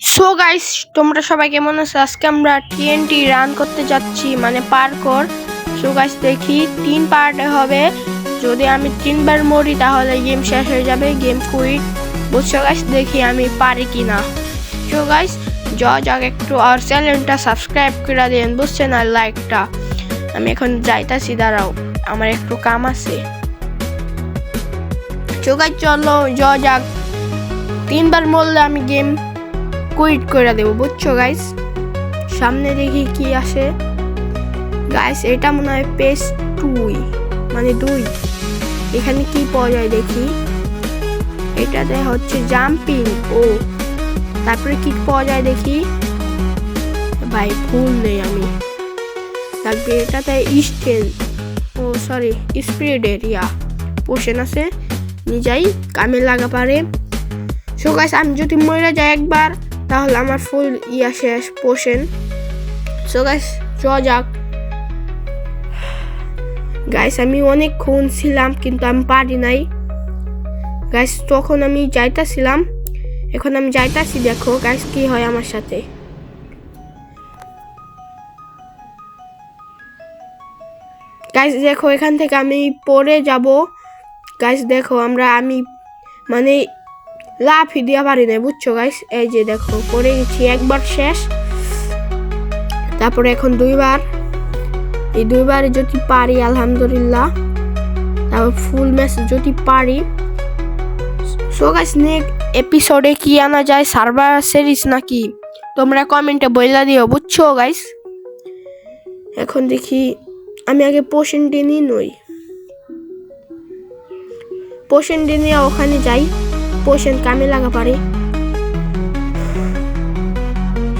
So guys, তোমরা সবাই কেমন আছো? আজকে আমরা টিএনটি রান করতে যাচ্ছি, মানে পার্কর। সো গাইস, দেখি 3 পার্টে হবে। যদি আমি 3বার মরি তাহলে গেম শেষ হয়ে যাবে, গেম কুইট। বুঝছো গাইস? দেখি আমি পারি কিনা। সো গাইস, যাক একটু আর চ্যানেলটা সাবস্ক্রাইব করে দেন, বুঝছেন? আর লাইকটা। আমি এখন যাইতাছি, দাঁড়াও, আমার একটু কাম আছে। সো গাইস, চলো যাক। 3বার মরলে আমি গেম কুইট করে দেবো, বুঝছো গাইস? সামনে দেখি কি আসে। গাইস, এটা মনে হয় পেজ 2, মানে 2। এখানে কি পাওয়া যায় দেখি। এটাতে হচ্ছে জাম্পিং, ও তারপরে কি পাওয়া যায় দেখি। ভাই ভুল নেই আমি। তারপরে এটাতে স্টেল, ও সরি, স্পিড এরিয়া পোষণ আছে, নিজেই কামে লাগা পারে। সো গাইস, আমি যদি মরে যাই একবার তাহলে আমার ফুল শেষ পোষণ। সো গাইস, যাক। গাইস, আমি অনেক খুন ছিলাম কিন্তু আমি পারি নাই গাইস। তখন আমি যাইতাছিলাম, এখন আমি যাইতাছি। দেখো গাইস কি হয় আমার সাথে। গাইস দেখো, এখান থেকে আমি পড়ে যাব। গাইস দেখো, আমি মানে লাফি দিয়া পারি না, বুঝছো গাইস? এই যে দেখো, পড়ে গেছি, একবার শেষ। তারপরে এখন 2বার, এই 2বারে যদি পারি আলহামদুলিল্লাহ, তারপর ফুল ম্যাচ যদি পারি। সো গাইস, নেক্সট এপিসোডে কি আনা যায়, সার্ভার সিরিজ নাকি, তোমরা কমেন্টে বইলা দিও, বুঝছো গাইস? এখন দেখি, আমি আগে পোষণ ডিনি নই, পোষণ ডিনি ওখানে যাই, পোষণ কামে লাগা পারে।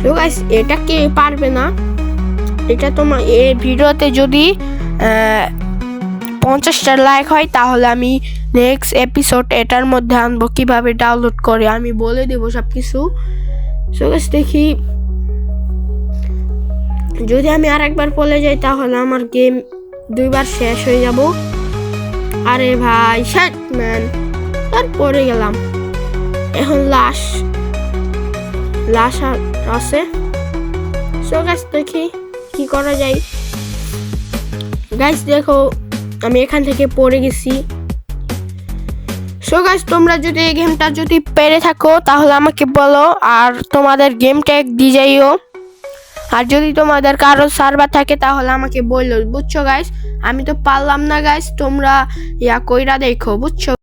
সো গাইস, এটা কে পারবে না, এটা তোমার এই ভিডিওতে যদি 50টা লাইক হয় তাহলে আমি নেক্সট এপিসোড এটার মধ্যে আনবো। কিভাবে ডাউনলোড করে আমি বলে দেবো সব কিছু। সো গাইস, দেখি যদি আমি আরেকবার পড়ে যাই তাহলে আমার গেম 2বার শেষ হয়ে যাব। আরে ভাই শিট ম্যান, আর পড়ে গেলাম। এখন লাশ আছে। সো গাইস, দেখি কি করা যায়। গাইস দেখো, আমি এখান থেকে পড়ে গেছি। সো গাইস, তোমরা যদি এই গেমটা যদি পেরে থাকো তাহলে আমাকে বলো, আর তোমাদের গেম ট্যাগ দিয়ে যাইও। আর যদি তোমাদের কারো সার্ভার থাকে তাহলে আমাকে বললো, বুঝছো গাইস? আমি তো পারলাম না গাইস, তোমরা কইরা দেখো, বুঝছো?